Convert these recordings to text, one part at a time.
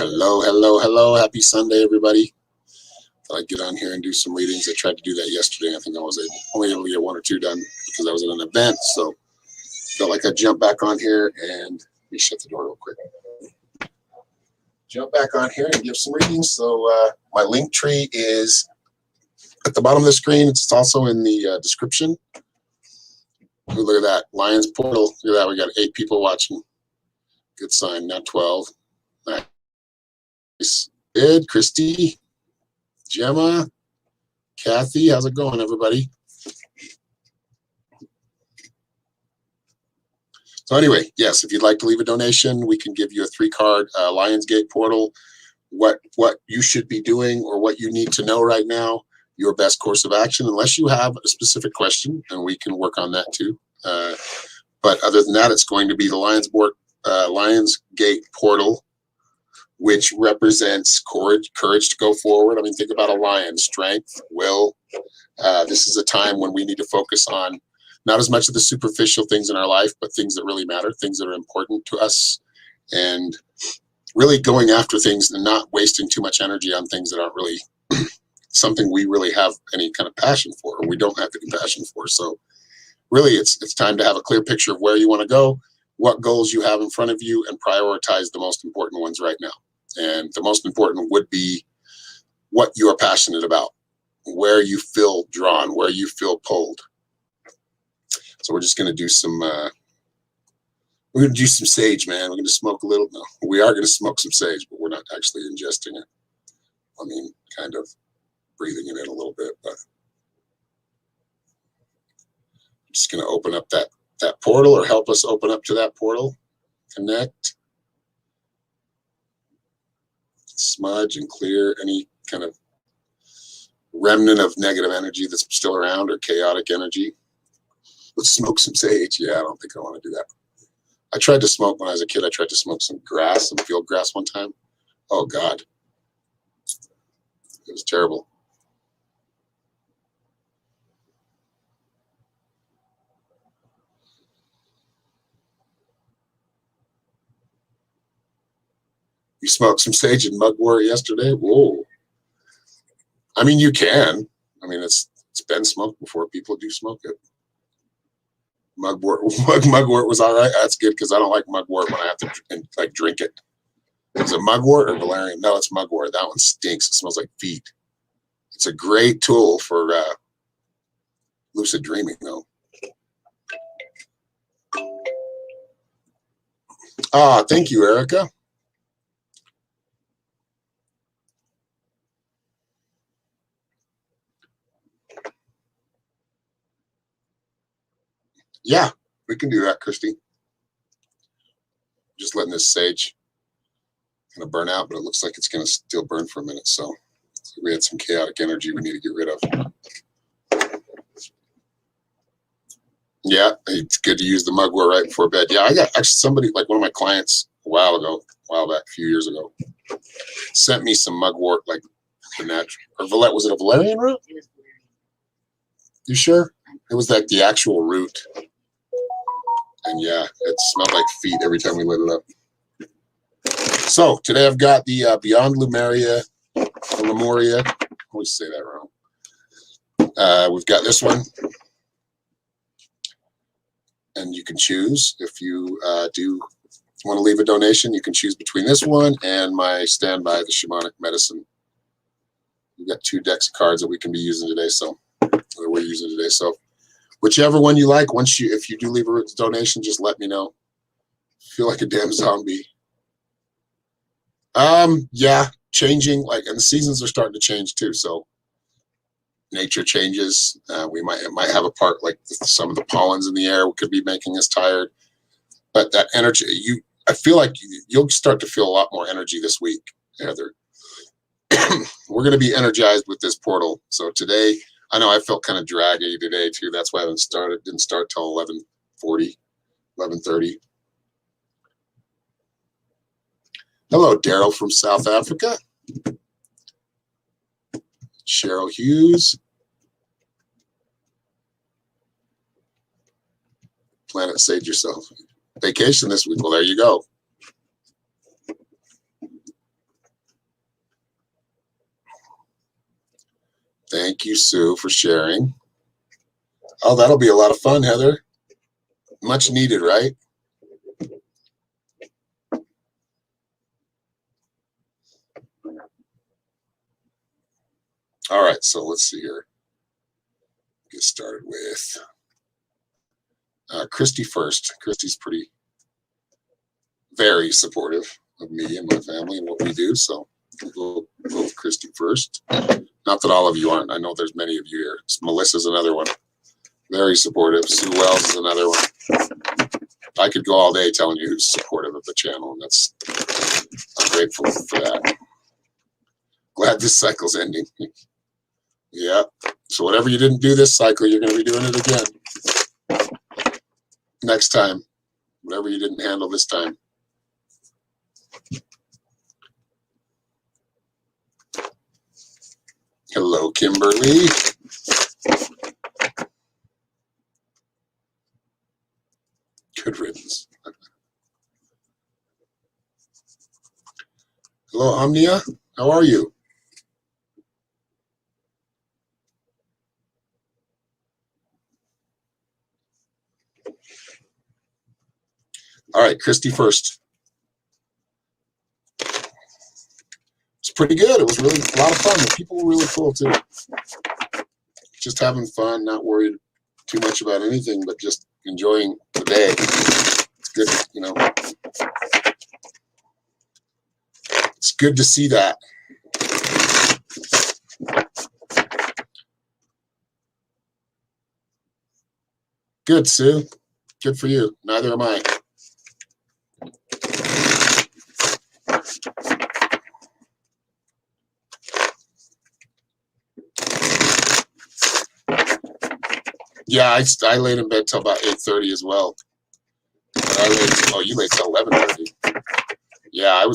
Hello, hello, hello. Happy Sunday, everybody. Thought I'd get on here and do some readings. I tried to do that yesterday. I think I was only able to get one or two done because I was at an event. So felt like I'd jump back on here and let me shut the door real quick. Jump back on here and give some readings. So my link tree is at the bottom of the screen. It's also in the description. Ooh, look at that. Lions Portal. Look at that. We got 8 people watching. Good sign. Now 12. Nice. Ed, Christy, Gemma, Kathy. How's it going, everybody? So anyway, yes, if you'd like to leave a donation, we can give you a 3-card Lionsgate portal. What you should be doing or what you need to know right now, your best course of action, unless you have a specific question, and we can work on that too. But other than that, it's going to be the Lionsgate portal, which represents courage to go forward. I mean, think about a lion, strength, will. This is a time when we need to focus on not as much of the superficial things in our life, but things that really matter, things that are important to us, and really going after things and not wasting too much energy on things that aren't really something we really have any kind of passion for, or we don't have any passion for. So really, it's time to have a clear picture of where you want to go, what goals you have in front of you, and prioritize the most important ones right now. And the most important would be what you are passionate about, where you feel drawn, where you feel pulled. So we're just going to do some, we're going to do some sage, man. We're going to smoke a little. No, we are going to smoke some sage, but we're not actually ingesting it. I mean, kind of breathing it in a little bit, but I'm just going to open up that portal, or help us open up to that portal. Connect, smudge and clear any kind of remnant of negative energy that's still around, or chaotic energy. Let's smoke some sage. Yeah, I don't think I want to do that. I tried to smoke when I was a kid. I tried to smoke some grass, some field grass one time. Oh, God. It was terrible. You smoked some sage and mugwort yesterday? Whoa. I mean, you can. I mean, it's been smoked before. People do smoke it. Mugwort was all right. That's good, because I don't like mugwort when I have to drink it. Is it mugwort or valerian? No, it's mugwort. That one stinks. It smells like feet. It's a great tool for lucid dreaming, though. Ah, thank you, Erica. Yeah, we can do that, Christy. Just letting this sage kind of burn out, but it looks like it's going to still burn for a minute. So we had some chaotic energy we need to get rid of. Yeah, it's good to use the mugwort right before bed. Yeah, I got actually somebody, like one of my clients a while back, a few years ago, sent me some mugwort, like the natural, or was it a valerian root? It was valerian. You sure? It was like the actual root. And yeah, it smelled like feet every time we lit it up. So today I've got the Beyond Lemuria. I always say that wrong. We've got this one. And you can choose, if you do want to leave a donation, you can choose between this one and my standby, the Shamanic Medicine. We've got 2 decks of cards that we can be using today, we're using today. So whichever one you like, if you do leave a donation, just let me know. Feel like a damn zombie. Yeah, changing, and the seasons are starting to change too. So nature changes. It might have a part, like some of the pollens in the air could be making us tired. But that energy, I feel like you'll start to feel a lot more energy this week, Heather. We're going to be energized with this portal. So today, I know I felt kind of draggy today too. That's why I didn't start till 11:40, 11:30. Hello, Daryl from South Africa. Cheryl Hughes. Planet Sage Yourself. Vacation this week. Well, there you go. Thank you, Sue, for sharing. Oh, that'll be a lot of fun, Heather. Much needed, right? All right, so let's see here. Get started with Christy first. Christy's very supportive of me and my family and what we do, so we'll go with Christy first. Not that all of you aren't. I know there's many of you here. Melissa's another one. Very supportive. Sue Wells is another one. I could go all day telling you who's supportive of the channel, and I'm grateful for that. Glad this cycle's ending. Yeah. So whatever you didn't do this cycle, you're going to be doing it again next time. Whatever you didn't handle this time. Hello, Kimberly. Good riddance. Hello, Omnia. How are you? All right, Christy first. It's pretty good. It was really a lot of fun. The people were really cool too. Just having fun, not worried too much about anything, but just enjoying the day. It's good, you know. It's good to see that. Good, Sue. Good for you. Neither am I. Yeah, I laid in bed till about 8:30 as well. You laid till 11:30. Yeah,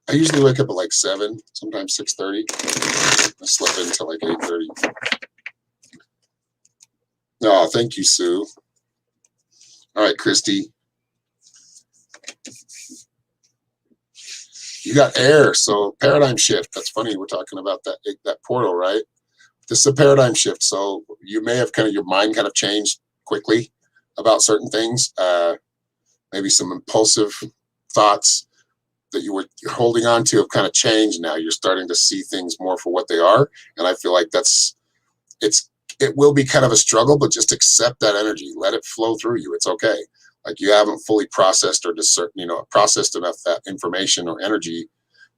I usually wake up at like 7, sometimes 6:30. I slept in until like 8:30. Oh, thank you, Sue. All right, Christy. You got air, so paradigm shift. That's funny. We're talking about that portal, right? This is a paradigm shift. So you may have your mind kind of changed quickly about certain things. Maybe some impulsive thoughts that you're holding on to have kind of changed now. You're starting to see things more for what they are. And I feel like it will be kind of a struggle, but just accept that energy. Let it flow through you. It's okay. Like you haven't fully processed or processed enough that information or energy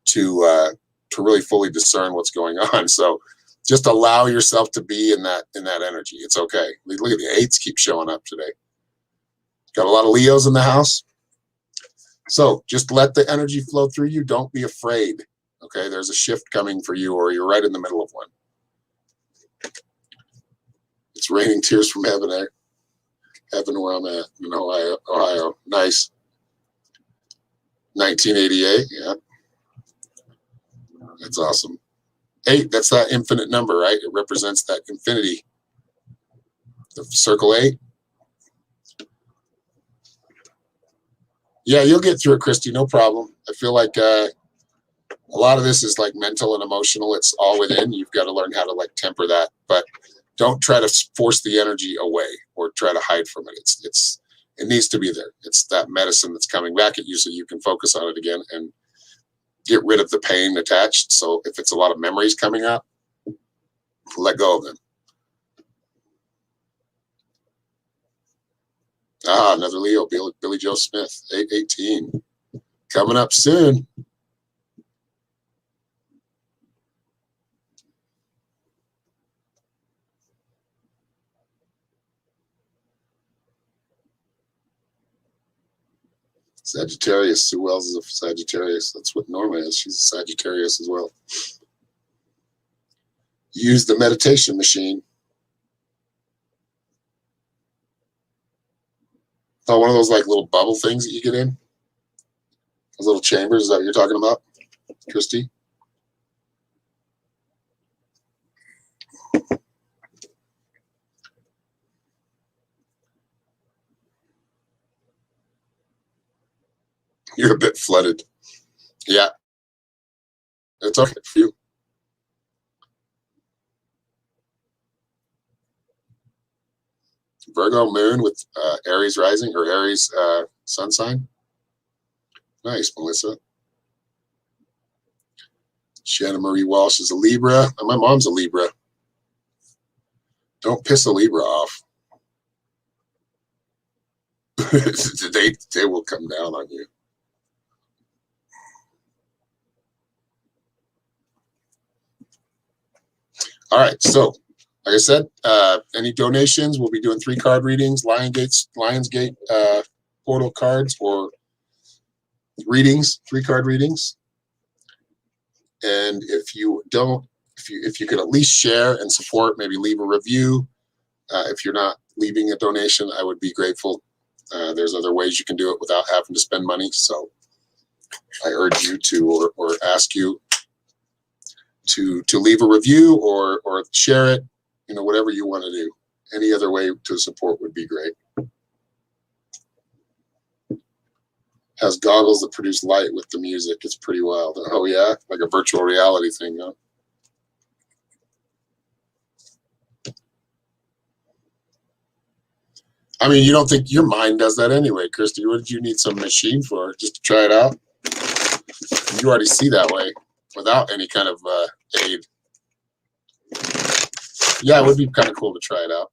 to really fully discern what's going on. So just allow yourself to be in that energy. It's okay. Look at the 8s keep showing up today. Got a lot of Leos in the house. So just let the energy flow through you. Don't be afraid. Okay, there's a shift coming for you, or you're right in the middle of one. It's raining tears from heaven there. Heaven where I'm at in Ohio. Nice. 1988. Yeah. That's awesome. 8, that's that infinite number, right? It represents that infinity. The circle 8. Yeah, you'll get through it, Christy. No problem. I feel like a lot of this is like mental and emotional. It's all within. You've got to learn how to temper that. But don't try to force the energy away or try to hide from it. It needs to be there. It's that medicine that's coming back at you so you can focus on it again and get rid of the pain attached. So if it's a lot of memories coming up, let go of them. Another Leo, Billy Joe Smith, 818. Coming up soon. Sagittarius. Sue Wells is a Sagittarius. That's what Norma is. She's a Sagittarius as well. Use the meditation machine. Oh, one of those little bubble things that you get in? Those little chambers, is that what you're talking about, Christy? You're a bit flooded. Yeah. It's okay for you. Virgo moon with Aries rising or Aries sun sign. Nice, Melissa. Shannon Marie Walsh is a Libra. And my mom's a Libra. Don't piss a Libra off. they will come down on you. All right, so like I said, any donations, we'll be doing 3-card readings, Lionsgate portal cards or readings, 3-card readings. And if you don't, if you could at least share and support, maybe leave a review. If you're not leaving a donation, I would be grateful. There's other ways you can do it without having to spend money. So I urge you to, or ask you to leave a review or share it, you know, whatever you want to do. Any other way to support would be great. Has goggles that produce light with the music. It's pretty wild. Oh yeah, like a virtual reality thing, huh? I mean, you don't think your mind does that anyway, Christy? What did you need some machine for? Just to try it out? You already see that way without any kind of aid. Yeah, it would be kind of cool to try it out.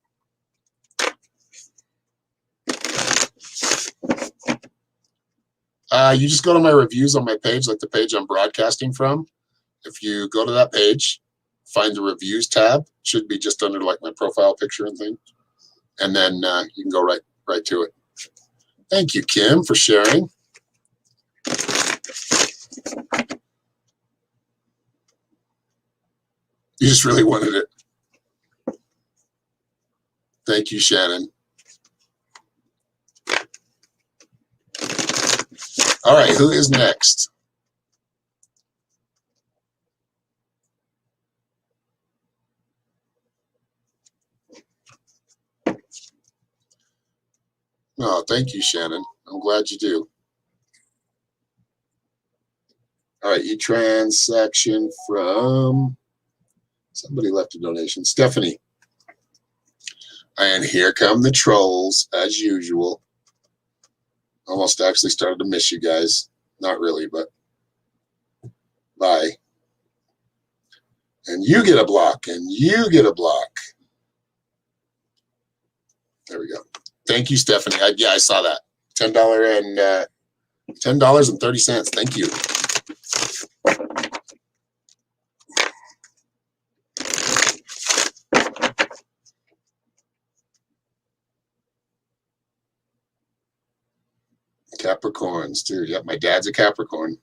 You just go to my reviews on my page, like the page I'm broadcasting from. If you go to that page, find the reviews tab. It should be just under like my profile picture and thing. And then you can go right to it. Thank you, Kim, for sharing. You just really wanted it. Thank you, Shannon. All right, who is next? Oh, thank you, Shannon. I'm glad you do. All right, e-transaction from somebody left a donation. Stephanie. And here come the trolls, as usual. Almost actually started to miss you guys. Not really, but bye. And you get a block, and you get a block. There we go. Thank you, Stephanie. Yeah, I saw that. $10.30. Thank you. Capricorns, too. Yep, my dad's a Capricorn.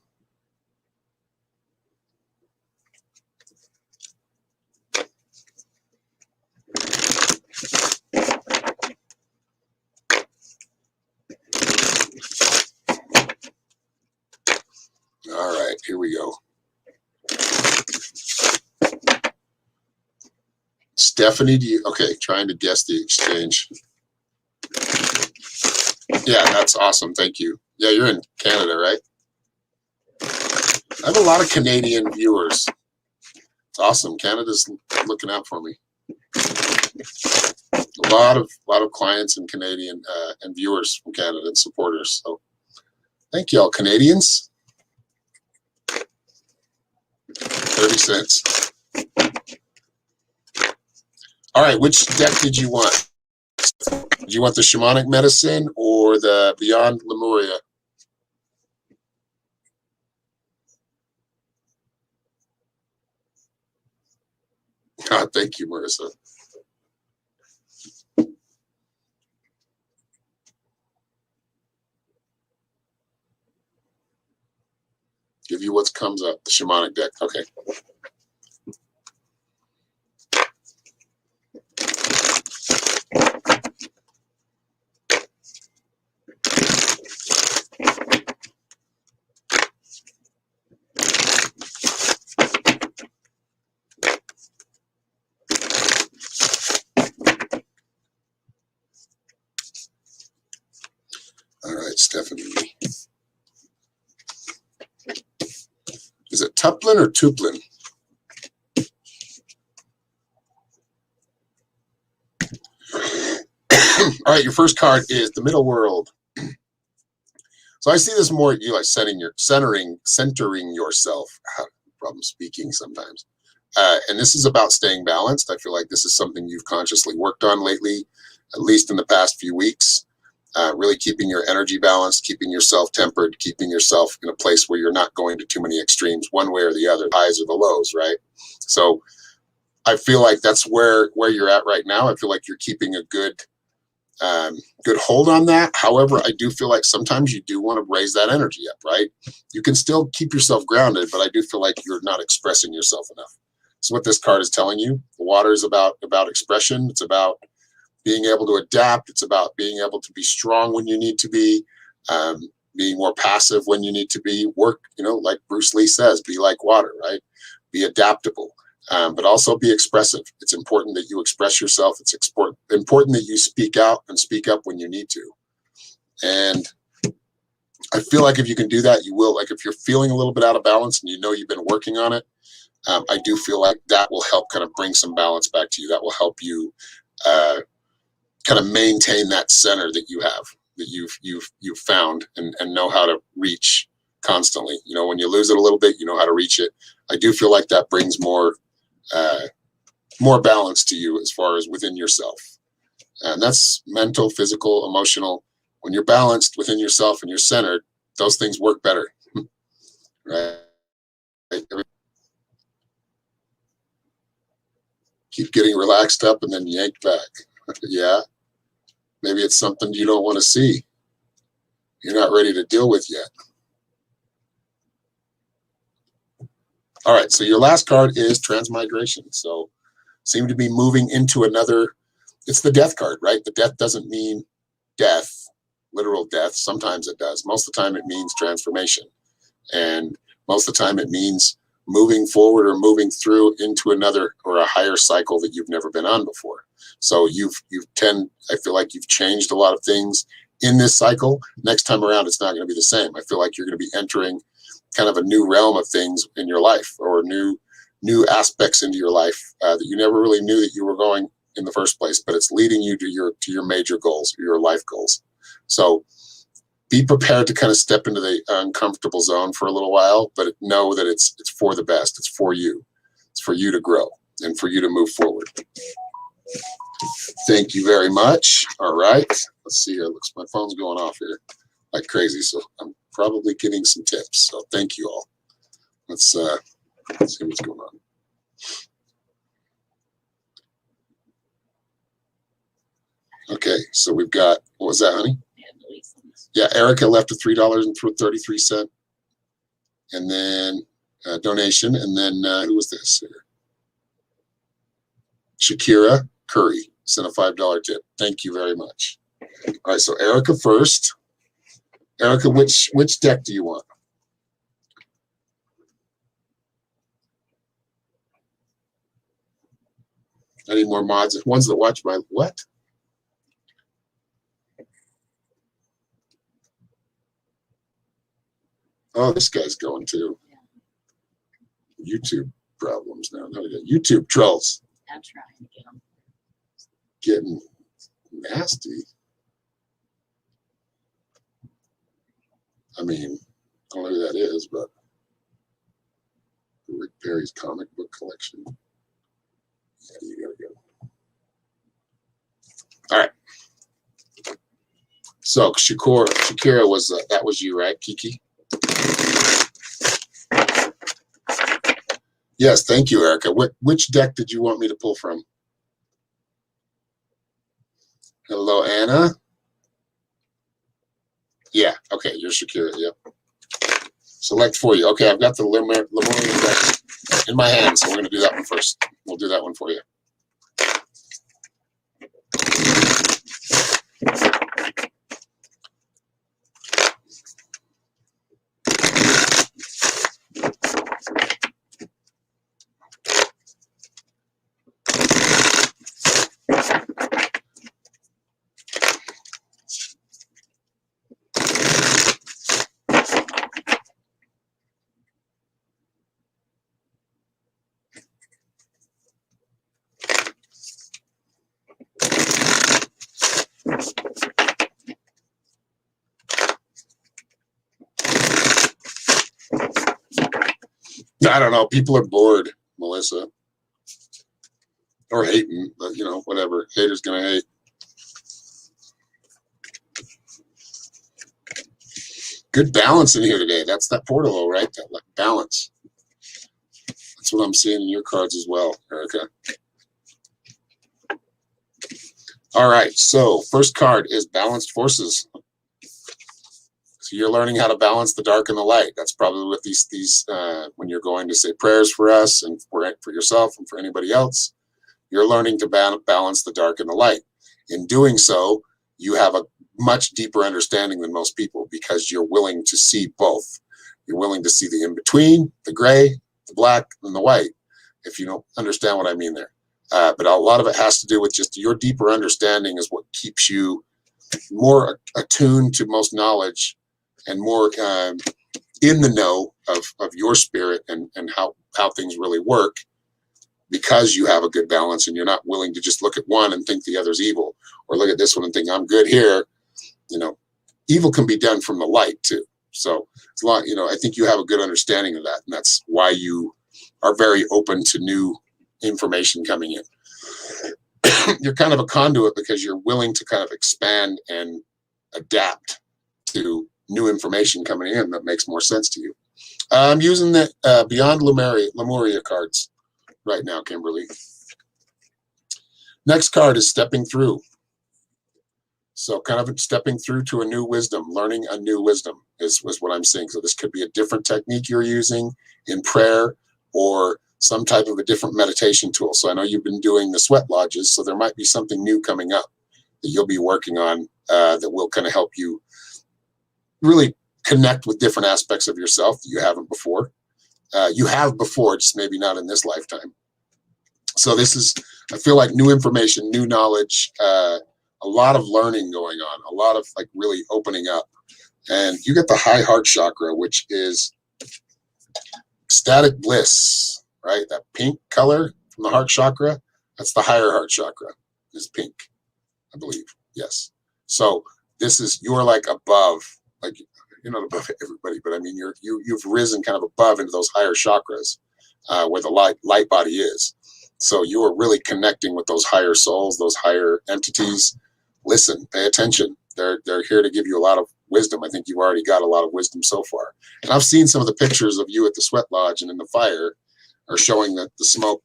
All right, here we go. Stephanie, okay, trying to guess the exchange. Yeah, that's awesome. Thank you. Yeah, you're in Canada, right? I have a lot of Canadian viewers. It's awesome. Canada's looking out for me. A lot of clients and Canadian and viewers from Canada and supporters. So thank you all, Canadians. 30 cents. All right, which deck did you want? Did you want the Shamanic Medicine or the Beyond Lemuria? God, thank you, Marissa. Give you what comes up, the Shamanic deck. Okay. All right, Stephanie. Is it Tuplin or Tuplin? All right, your first card is the middle world. So I see this more at you like centering yourself. Problem speaking sometimes. And this is about staying balanced. I feel like this is something you've consciously worked on lately, at least in the past few weeks. Really keeping your energy balanced, keeping yourself tempered, keeping yourself in a place where you're not going to too many extremes, one way or the other, highs or the lows, right? So I feel like that's where you're at right now. I feel like you're keeping a good hold on that. However, I do feel like sometimes you do want to raise that energy up, right? You can still keep yourself grounded, but I do feel like you're not expressing yourself enough. So what this card is telling you, the water is about expression. It's about being able to adapt. It's about being able to be strong when you need to be, being more passive when you need to be. Work, like Bruce Lee says, be like water, right? Be adaptable. But also be expressive. It's important that you express yourself. It's important that you speak out and speak up when you need to. And I feel like if you can do that, you will. Like if you're feeling a little bit out of balance and you've been working on it, I do feel like that will help kind of bring some balance back to you. That will help you kind of maintain that center that you have, that you've found and know how to reach constantly. When you lose it a little bit, you know how to reach it. I do feel like that brings more balance to you as far as within yourself. And that's mental, physical, emotional. When you're balanced within yourself and you're centered, those things work better. Right? Keep getting relaxed up and then yanked back. Yeah. Maybe it's something you don't want to see. You're not ready to deal with yet. All right. So your last card is transmigration. So seem to be moving into another. It's the death card, right? The death doesn't mean death, literal death. Sometimes it does. Most of the time it means transformation. And most of the time it means moving forward or moving through into another or a higher cycle that you've never been on before. So I feel like you've changed a lot of things in this cycle. Next time around, it's not going to be the same. I feel like you're going to be entering kind of a new realm of things in your life, or new aspects into your life that you never really knew that you were going in the first place, but it's leading you to your major goals, your life goals. So be prepared to kind of step into the uncomfortable zone for a little while, but know that it's for the best. It's for you. It's for you to grow and for you to move forward. Thank you very much. All right. Let's see here. Looks, my phone's going off here like crazy, so I'm probably getting some tips. So thank you all. Let's see what's going on. Okay, so we've got, what was that, honey? Yeah, Erica left a $3.33, and then donation, and then who was this? Shakira Curry sent a $5 tip. Thank you very much. All right, so Erica first. Erica, which deck do you want? I need more mods. Ones that watch my what? Oh, this guy's going to YouTube problems now. No, YouTube trolls. I'm trying to get them. Getting nasty. I mean, I don't know who that is, but Rick Perry's comic book collection. Yeah, you gotta go. All right. So Shakira was that was you, right, Kiki? Yes, thank you, Erica. Which deck did you want me to pull from? Hello, Anna. Yeah, okay, you're Shakira, yep. Select for you. Okay, I've got the Lemurian deck in my hand, so we're going to do that one first. We'll do that one for you. I don't know. People are bored, Melissa, or hating, but you know, whatever. Haters gonna hate. Good balance in here today. That's that portalo, right? That like balance. That's what I'm seeing in your cards as well, Erica. All right. So first card is balanced forces. So you're learning how to balance the dark and the light. That's probably what these when you're going to say prayers for us and for yourself and for anybody else, you're learning to balance the dark and the light. In doing so, you have a much deeper understanding than most people because you're willing to see both. You're willing to see the in-between, the gray, the black, and the white, if you don't understand what I mean there. But a lot of it has to do with just your deeper understanding is what keeps you more attuned to most knowledge and more in the know of your spirit and how things really work, because you have a good balance and you're not willing to just look at one and think the other's evil, or look at this one and think I'm good here. You know, evil can be done from the light too. So it's a lot, you know, I think you have a good understanding of that. And that's why you are very open to new information coming in. You're kind of a conduit because you're willing to kind of expand and adapt to new information coming in that makes more sense to you. I'm using the Beyond Lemuria cards right now, Kimberly. Next card is Stepping Through. So kind of stepping through to a new wisdom, learning a new wisdom is what I'm seeing. So this could be a different technique you're using in prayer or some type of a different meditation tool. So I know you've been doing the sweat lodges, so there might be something new coming up that you'll be working on that will kind of help you really connect with different aspects of yourself that you haven't before. You have before, just maybe not in this lifetime. So this is, I feel like new information, new knowledge, a lot of learning going on, a lot of like really opening up. And you get the high heart chakra, which is ecstatic bliss, right? That pink color from the heart chakra, that's the higher heart chakra, is pink, I believe. Yes. So this is, you're like above, like you're not above everybody, but I mean, you've risen kind of above into those higher chakras where the light body is. So you are really connecting with those higher souls, those higher entities. Listen, pay attention. They're here to give you a lot of wisdom. I think you've already got a lot of wisdom so far. And I've seen some of the pictures of you at the sweat lodge and in the fire are showing that the smoke,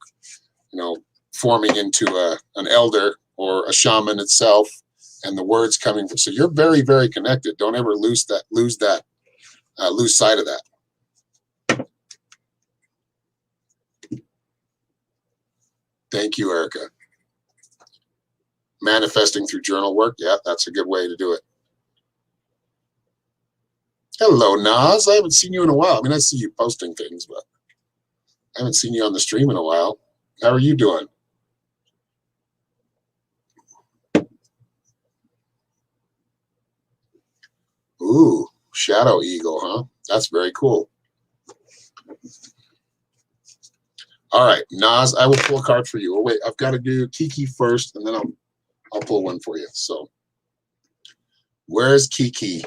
you know, forming into an elder or a shaman itself, and the words coming from. So you're very, very connected. Don't ever lose sight of that. Thank you, Erica. Manifesting through journal work. Yeah, that's a good way to do it. Hello, Nas. I haven't seen you in a while. I mean, I see you posting things, but I haven't seen you on the stream in a while. How are you doing? Ooh, Shadow Eagle, huh? That's very cool. All right, Nas, I will pull a card for you. Oh, wait, I've got to do Kiki first, and then I'll pull one for you. So, where's Kiki?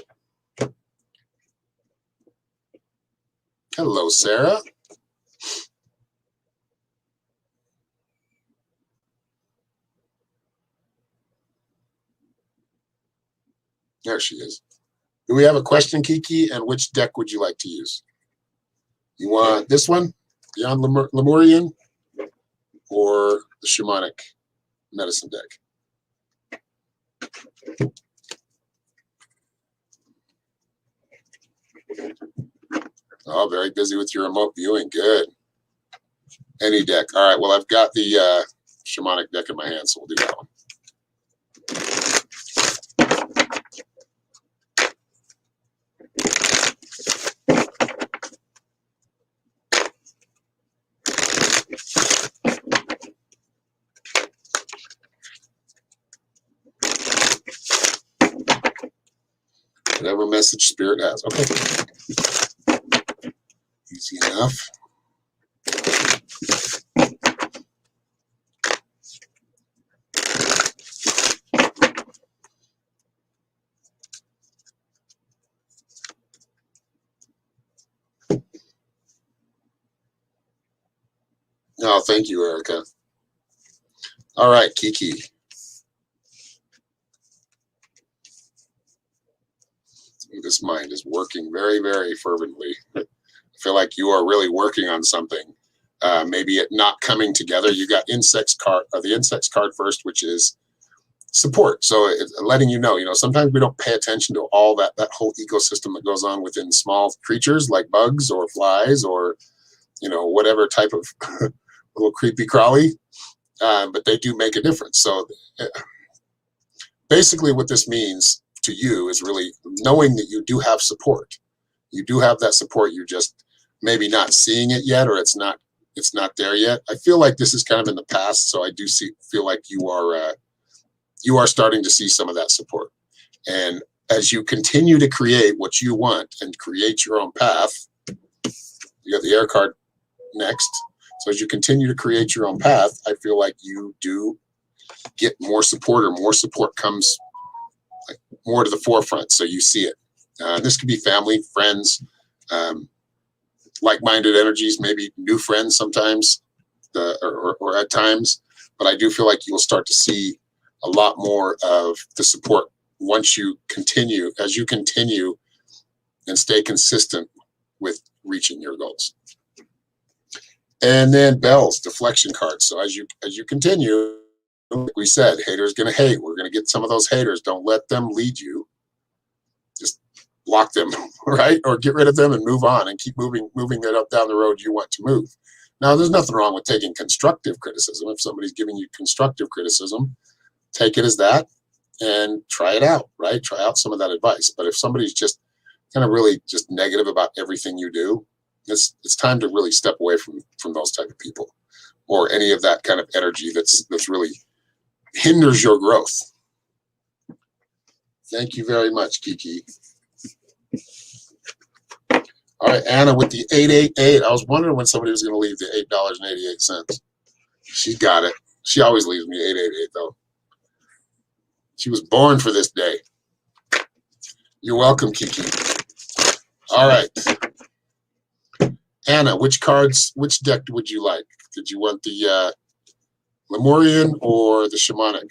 Hello, Sarah. There she is. Do we have a question, Kiki? And which deck would you like to use? You want this one, Beyond Lemurian, or the Shamanic Medicine deck? Oh, very busy with your remote viewing. Good. Any deck. All right. Well, I've got the Shamanic deck in my hand, so we'll do that one. Whatever message Spirit has. Okay. Easy enough. Oh, thank you, Erica. All right, Kiki. This mind is working very, very fervently. I feel like you are really working on something. Maybe it not coming together. You got the insects card first, which is support. So it's letting you know, sometimes we don't pay attention to all that whole ecosystem that goes on within small creatures like bugs or flies or, whatever type of little creepy crawly. But they do make a difference. So basically what this means to you is really knowing that you do have support. You do have that support. You're just maybe not seeing it yet, or it's not there yet. I feel like this is kind of in the past. So I do feel like you are starting to see some of that support. And as you continue to create what you want and create your own path, you got the air card next. So as you continue to create your own path, I feel like you do get more support, or more support comes like more to the forefront. So you see it. This could be family, friends, like-minded energies, maybe new friends sometimes, or at times. But I do feel like you'll start to see a lot more of the support once you continue, and stay consistent with reaching your goals. And then bells, deflection cards. So as you continue, like we said, haters gonna hate. We're gonna get some of those haters. Don't let them lead you. Just block them, right? Or get rid of them and move on and keep moving that up down the road you want to move. Now, there's nothing wrong with taking constructive criticism. If somebody's giving you constructive criticism, take it as that and try it out, right? Try out some of that advice. But if somebody's just kind of really just negative about everything you do, it's time to really step away from those type of people, or any of that kind of energy that's really hinders your growth. Thank you very much, Kiki. All right, Anna with the 888. I was wondering when somebody was going to leave the $8.88. She got it. She always leaves me 888 though. She was born for this day. You're welcome, Kiki. All right. Anna, which deck would you like? Did you want the Lemurian or the Shamanic?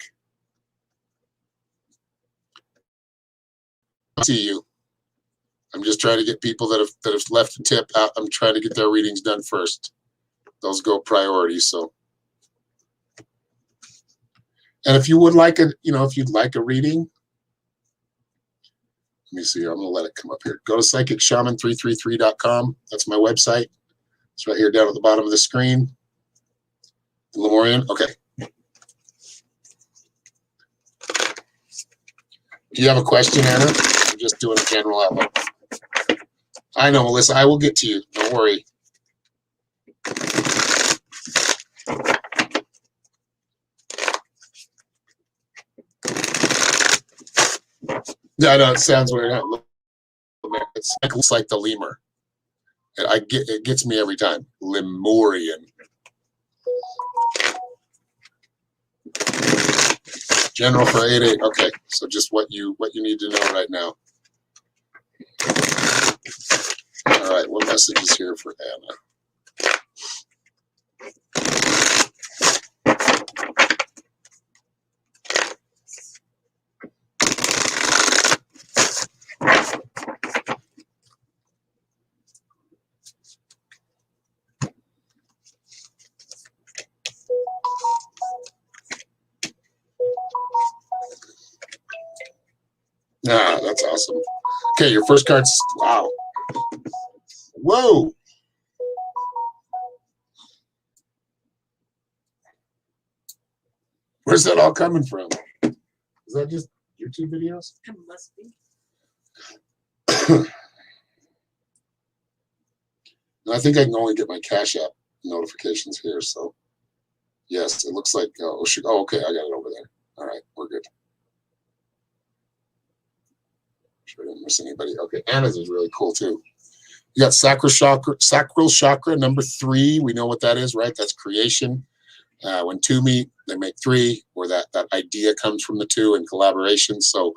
I see you. I'm just trying to get people that have left a tip out. I'm trying to get their readings done first. Those go priority. So, and if you would like if you'd like a reading, let me see here. I'm going to let it come up here. Go to psychicshaman333.com. That's my website. It's right here down at the bottom of the screen. Lemurian. Okay. Do you have a question, Anna? I'm just doing a general outlook. I know, Melissa. I will get to you. Don't worry. Yeah, I know it sounds weird. It looks like the lemur. It gets me every time. Lemurian. General for 88. Okay, so just what you need to know right now. All right, what message is here for Anna? Ah, that's awesome. Okay, your first card's wow. Whoa. Where's that all coming from? Is that just YouTube videos? It must be. I think I can only get my Cash App notifications here. So, yes, it looks like. Oh, okay, I got it over there. All right, we're good. Sure, I didn't miss anybody. Okay, Anna's is really cool too. You got sacral chakra number 3. We know what that is, right? That's creation. When two meet, they make three, or that idea comes from the two in collaboration. So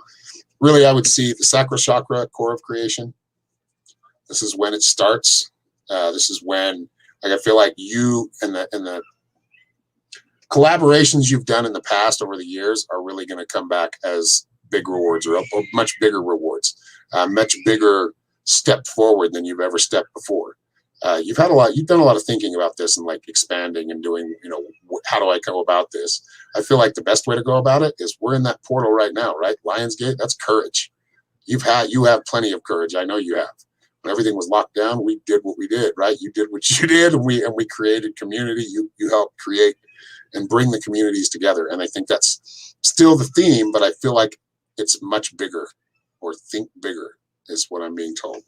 really, I would see the sacral chakra, core of creation. This is when it starts. This is when Like I feel like you and the collaborations you've done in the past over the years are really going to come back as big rewards, or much bigger rewards, much bigger step forward than you've ever stepped before. You've done a lot of thinking about this and like expanding and doing, how do I go about this? I feel like the best way to go about it is we're in that portal right now, right? Lionsgate, that's courage. You have plenty of courage. I know you have. When everything was locked down, we did what we did, right? You did what you did, and we created community. You helped create and bring the communities together. And I think that's still the theme, but I feel like it's much bigger, or think bigger is what I'm being told.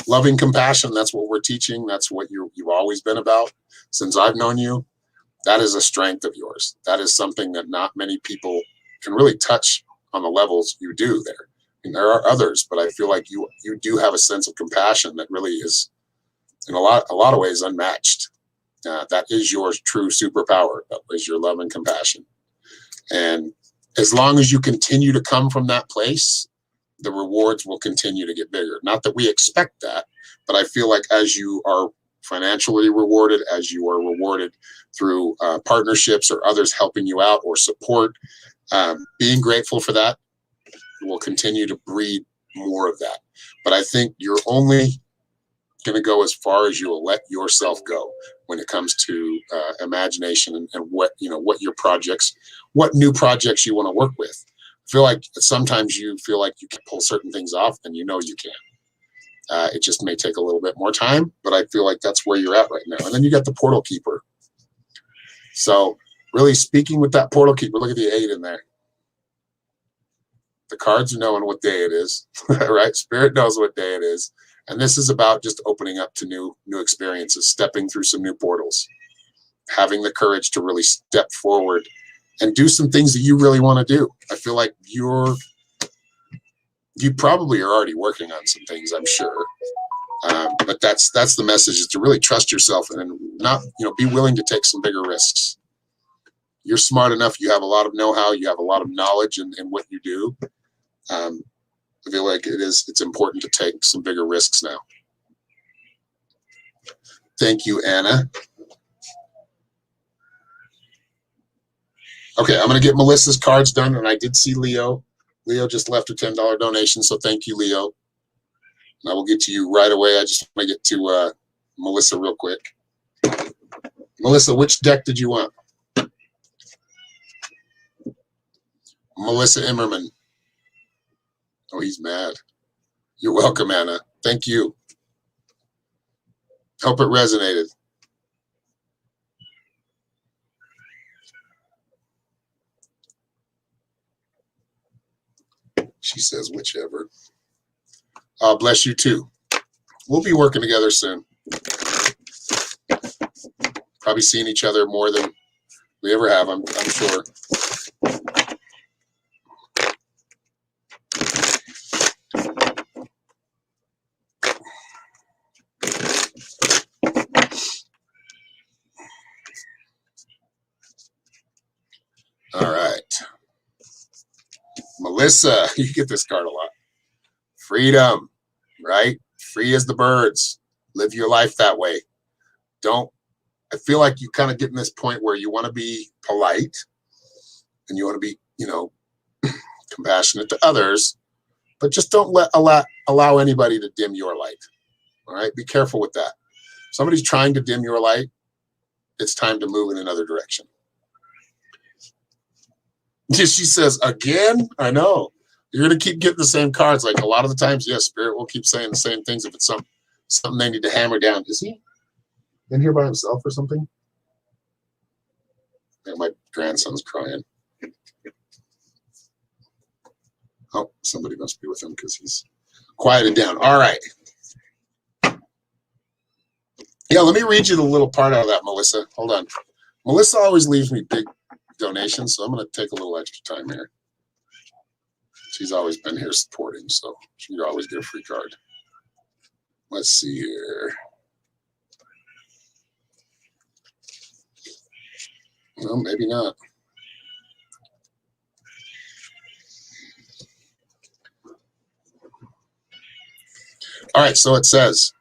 Loving compassion, that's what we're teaching. That's what you've always been about since I've known you. That is a strength of yours. That is something that not many people can really touch on the levels you do there. And there are others, but I feel like you do have a sense of compassion that really is, in a lot of ways, unmatched. That is your true superpower. That is your love and compassion. And as long as you continue to come from that place, the rewards will continue to get bigger. Not that we expect that, but I feel like as you are financially rewarded, as you are rewarded through partnerships or others helping you out or support, being grateful for that will continue to breed more of that. But I think you're only going to go as far as you will let yourself go when it comes to imagination and what your projects, what new projects you want to work with. I feel like sometimes you feel like you can pull certain things off, and you can. It just may take a little bit more time, but I feel like that's where you're at right now. And then you got the portal keeper. So really speaking with that portal keeper, look at the 8 in there. The cards are knowing what day it is, right? Spirit knows what day it is. And this is about just opening up to new experiences, stepping through some new portals, having the courage to really step forward and do some things that you really want to do. I feel like you probably are already working on some things, I'm sure. But that's the message, is to really trust yourself and not, be willing to take some bigger risks. You're smart enough. You have a lot of know-how. You have a lot of knowledge in what you do. I feel like it's important to take some bigger risks now. Thank you, Anna. Okay, I'm going to get Melissa's cards done, and I did see Leo. Leo just left a $10 donation, so thank you, Leo. And I will get to you right away. I just want to get to Melissa real quick. Melissa, which deck did you want? Melissa Immerman. Oh, he's mad. You're welcome, Anna. Thank you. Hope it resonated. She says whichever. Bless you too. We'll be working together soon. Probably seeing each other more than we ever have, I'm sure. All right. Melissa, you get this card a lot. Freedom, right? Free as the birds. Live your life that way. I feel like you kind of get in this point where you want to be polite and you want to be, compassionate to others, but just don't allow anybody to dim your light. All right? Be careful with that. If somebody's trying to dim your light, it's time to move in another direction. She says, again? I know. You're going to keep getting the same cards. Like a lot of the times, yes, Spirit will keep saying the same things if it's something they need to hammer down. Is he in here by himself or something? Yeah, my grandson's crying. Oh, somebody must be with him because he's quieted down. All right. Yeah, let me read you the little part out of that, Melissa. Hold on. Melissa always leaves me big donations, so I'm going to take a little extra time here. She's always been here supporting, so she can always get a free card. Let's see here. Well, maybe not. All right, so it says,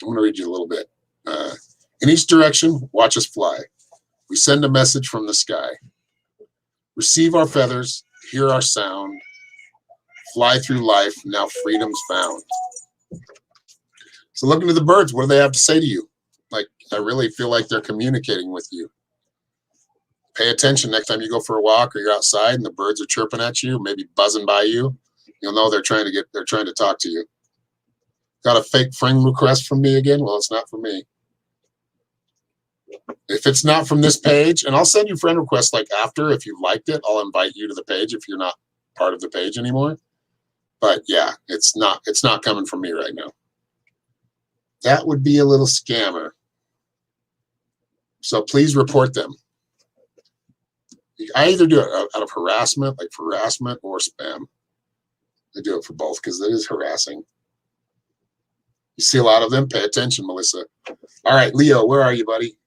I'm going to read you a little bit. In each direction, watch us fly. We send a message from the sky. Receive our feathers, hear our sound. Fly through life, now freedom's found. So looking to the birds, what do they have to say to you? Like, I really feel like they're communicating with you. Pay attention next time you go for a walk or you're outside and the birds are chirping at you, maybe buzzing by you. You'll know they're trying to talk to you. Got a fake friend request from me again? Well, it's not from me. If it's not from this page, and I'll send you friend requests like after, if you liked it, I'll invite you to the page if you're not part of the page anymore. But yeah, it's not coming from me right now. That would be a little scammer. So please report them. I either do it out of harassment, like harassment, or spam. I do it for both because it is harassing. You see a lot of them? Pay attention, Melissa. All right, Leo, where are you, buddy?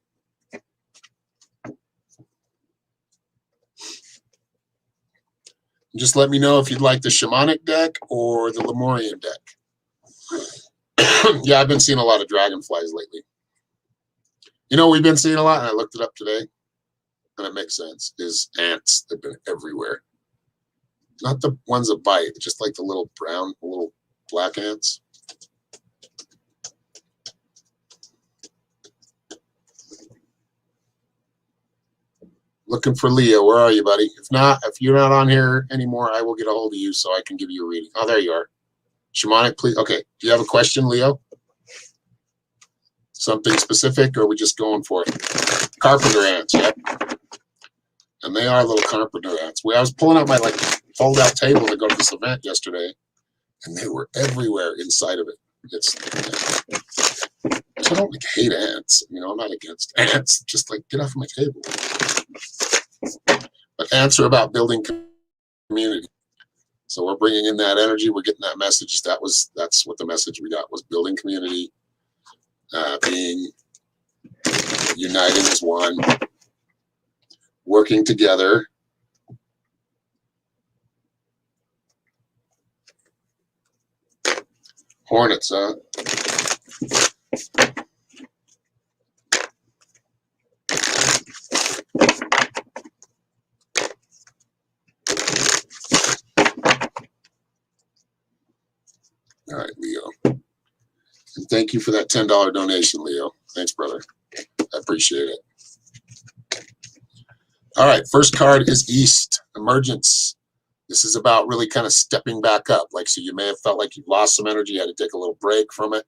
Just let me know if you'd like the shamanic deck or the Lemurian deck. Yeah, I've been seeing a lot of dragonflies lately. You know, we've been seeing a lot, and I looked it up today, and it makes sense, is ants. They've been everywhere. Not the ones that bite, just like the little brown, little black ants. Looking for Leo. Where are you, buddy? If you're not on here anymore, I will get a hold of you so I can give you a reading. Oh, there you are. Shamanic, please. Okay. Do you have a question, Leo? Something specific, or are we just going for it? Carpenter ants, yep. And they are little carpenter ants. I was pulling out my fold-out table to go to this event yesterday, and they were everywhere inside of it. I don't hate ants. You know, I'm not against ants. Just get off my table. But ants are about building community. So we're bringing in that energy. We're getting that message. That's what the message we got was: building community, being united as one, working together. Hornets, huh? All right, Leo. And thank you for that $10 donation, Leo. Thanks, brother. I appreciate it. All right, first card is East, Emergence. This is about really kind of stepping back up. So you may have felt like you've lost some energy, you had to take a little break from it.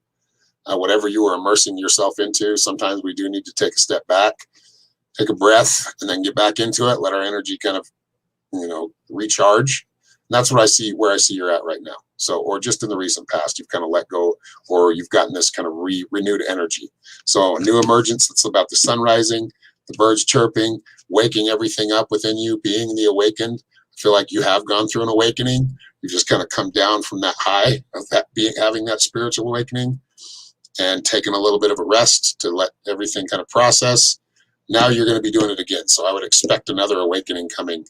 Whatever you were immersing yourself into, sometimes we do need to take a step back, take a breath, and then get back into it. Let our energy kind of, recharge. And that's what I see, where I see you're at right now. So, or just in the recent past, you've kind of let go, or you've gotten this kind of renewed energy. So a new emergence, it's about the sun rising, the birds chirping, waking everything up within you, being the awakened. I feel like you have gone through an awakening. You've just kind of come down from that high of that having that spiritual awakening and taken a little bit of a rest to let everything kind of process. Now you're going to be doing it again. So I would expect another awakening coming.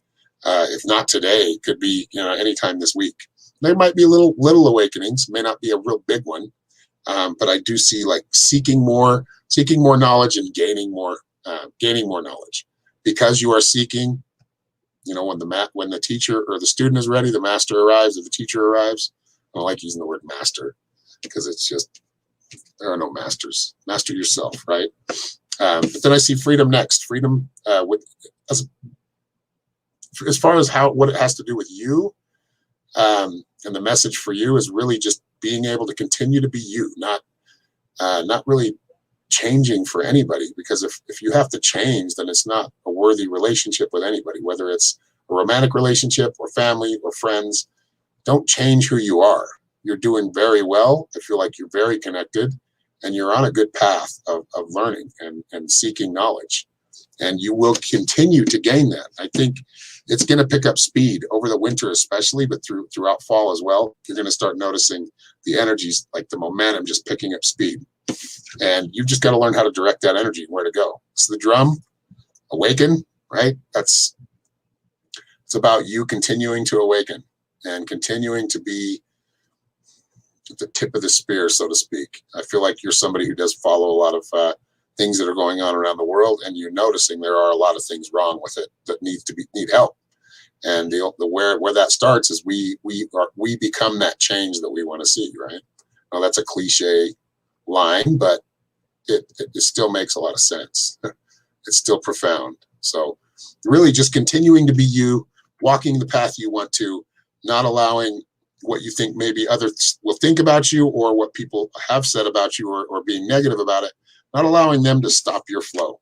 If not today, it could be, anytime this week. There might be little awakenings, may not be a real big one. But I do see seeking more knowledge and gaining more knowledge, because you are seeking. When the teacher or the student is ready, the master arrives, or the teacher arrives. I don't like using the word master because it's just, there are no masters. Master yourself, right? But then I see freedom next. Freedom as far as what it has to do with you, and the message for you is really just being able to continue to be you, not really changing for anybody. Because if you have to change, then it's not a worthy relationship with anybody, whether it's a romantic relationship or family or friends. Don't change who you are. You're doing very well. I feel like you're very connected, and you're on a good path of learning and seeking knowledge. And you will continue to gain that. I think it's going to pick up speed over the winter especially, but throughout fall as well. You're going to start noticing the energies, the momentum just picking up speed. And you've just got to learn how to direct that energy, where to go. It's the drum, awaken, right? It's about you continuing to awaken and continuing to be at the tip of the spear, so to speak. I feel like you're somebody who does follow a lot of things that are going on around the world, and you're noticing there are a lot of things wrong with it that need help. And the where that starts is we become that change that we want to see, right? Now that's a cliche line, but it still makes a lot of sense. It's still profound. So really just continuing to be you, walking the path you want to, not allowing what you think maybe others will think about you or what people have said about you or being negative about it, not allowing them to stop your flow.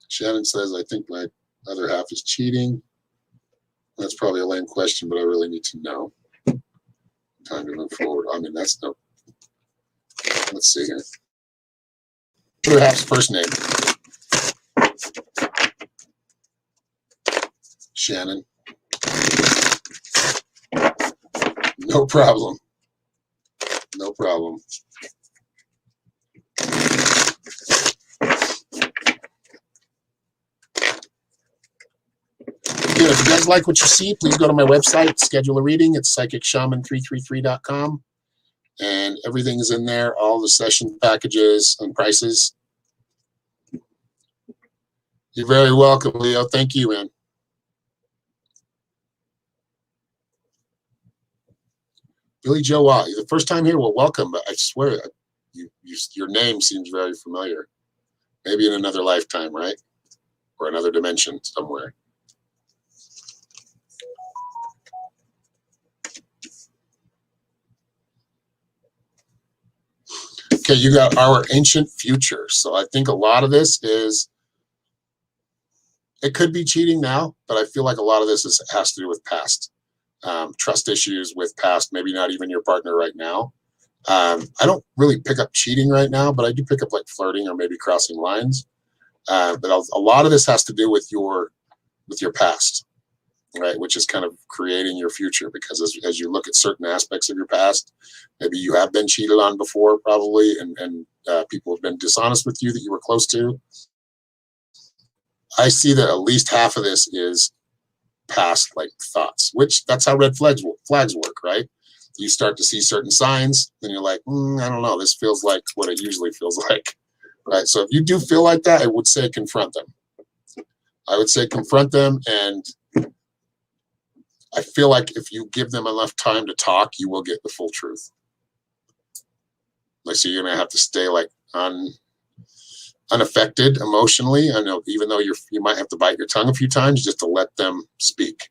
Shannon says, I think my other half is cheating. That's probably a lame question, but I really need to know. Time to move forward. I mean, that's no. Let's see here. Other half's first name. Shannon. No problem. No problem. Again, if you guys like what you see, please go to my website, schedule a reading. It's psychicshaman333.com. And everything is in there, all the session packages and prices. You're very welcome, Leo. Thank you, man. Billy Joe Watt, you're the first time here. Well, welcome. But I swear, your name seems very familiar. Maybe in another lifetime, right? Or another dimension somewhere. Okay, you got our ancient future. So I think a lot of this is, it could be cheating now, but I feel like a lot of this has to do with past trust issues with past, maybe not even your partner right now. I don't really pick up cheating right now, but I do pick up like flirting or maybe crossing lines. But a lot of this has to do with your past, right? Which is kind of creating your future, because as you look at certain aspects of your past, maybe you have been cheated on before, probably, and people have been dishonest with you that you were close to. I see that at least half of this is past like thoughts, which that's how red flags work, right? You start to see certain signs, then you're like, I don't know, this feels like what it usually feels like, right? So if you do feel like that, I would say confront them. I would say confront them, and I feel like if you give them enough time to talk, you will get the full truth. Like, so you're gonna have to stay like unaffected emotionally. I know, even though you might have to bite your tongue a few times just to let them speak.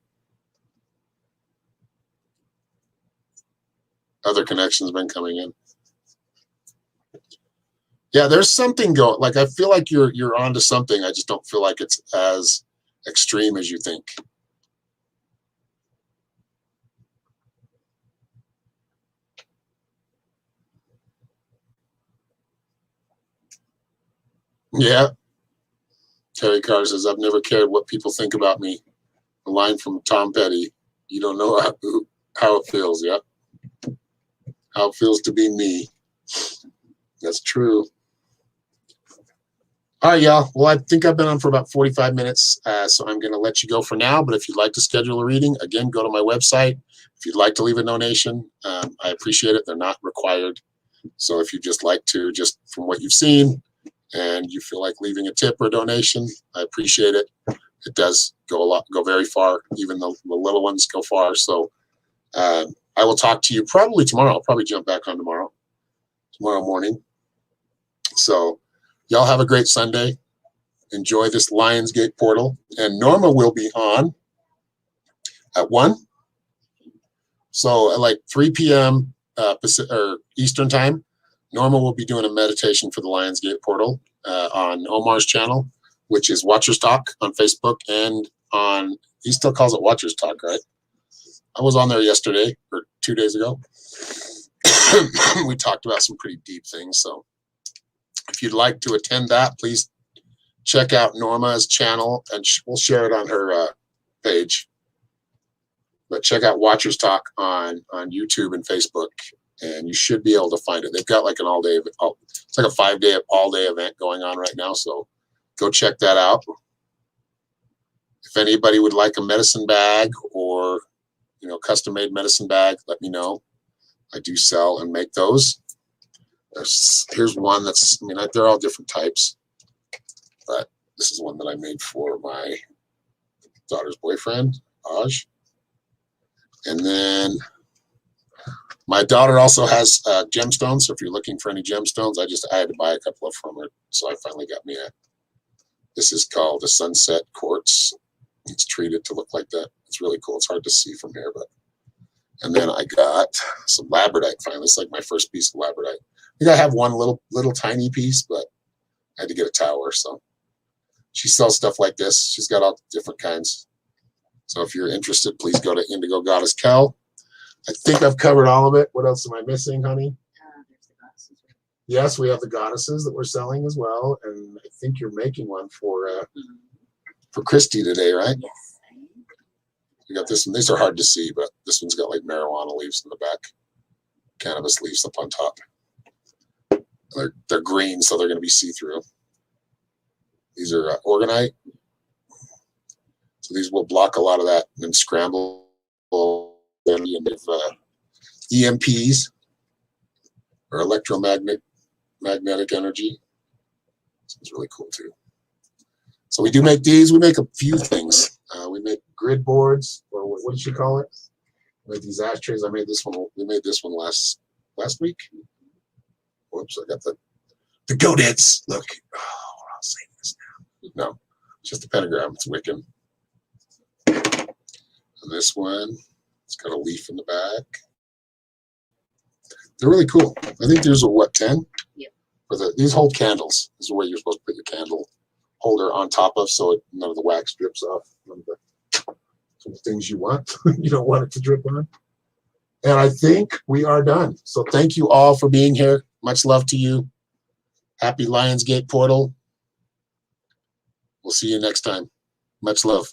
Other connections been coming in. Yeah, there's something going. Like, I feel like you're onto something. I just don't feel like it's as extreme as you think. Yeah. Terry Carr says, I've never cared what people think about me. A line from Tom Petty. You don't know how it feels. Yeah. How it feels to be me. That's true. All right, y'all. Well, I think I've been on for about 45 minutes, so I'm going to let you go for now. But if you'd like to schedule a reading, again, go to my website. If you'd like to leave a donation, I appreciate it. They're not required. So if you just like to, just from what you've seen, and you feel like leaving a tip or a donation, I appreciate it. It does go very far. Even the little ones go far. So I will talk to you probably tomorrow. I'll probably jump back on tomorrow morning. So y'all have a great Sunday. Enjoy this Lionsgate portal. And Norma will be on at 1. So at like 3 p.m. Pacific, or Eastern time, Norma will be doing a meditation for the Lionsgate portal on Omar's channel, which is Watchers Talk on Facebook, and he still calls it Watchers Talk, right? I was on there yesterday or 2 days ago. We talked about some pretty deep things. So if you'd like to attend that, please check out Norma's channel, and we'll share it on her page. But check out Watchers Talk on YouTube and Facebook, and you should be able to find it. They've got like an all-day, it's like a 5-day all-day event going on right now. So go check that out. If anybody would like a medicine bag or, you know, custom-made medicine bag, let me know. I do sell and make those. Here's one that's, I mean, they're all different types, but this is one that I made for my daughter's boyfriend, Aj. And then my daughter also has gemstones. So if you're looking for any gemstones, I had to buy a couple of from her. So I finally got me this is called a sunset quartz. It's treated to look like that. It's really cool. It's hard to see from here, but. And then I got some labradorite finally. It's like my first piece of labradorite. I think I have one little tiny piece, but I had to get a tower. So she sells stuff like this. She's got all different kinds. So if you're interested, please go to Indigo Goddess Kel. I think I've covered all of it. What else am I missing, honey? There's the goddesses. Yes, we have the goddesses that we're selling as well. And I think you're making one for Christy today, right? Yes. We got this one. These are hard to see, but this one's got like marijuana leaves in the back, cannabis leaves up on top. They're green, so they're going to be see-through. These are orgonite. So these will block a lot of that and scramble EMPs or electromagnetic energy. This is really cool too. So we do make these. We make a few things. We make grid boards, or what did you call it? We make these ashtrays. I made this one. We made this one last week. Whoops! I got the goatheads. Look. Oh, I'll save this now. No, it's just a pentagram. It's Wiccan. And this one, it's got a leaf in the back. They're really cool. I think these are what, 10? Yeah. These hold candles. This is where you're supposed to put your candle holder on top of, so none of the wax drips off. None of the things you want. You don't want it to drip on. And I think we are done. So thank you all for being here. Much love to you. Happy Lionsgate Portal. We'll see you next time. Much love.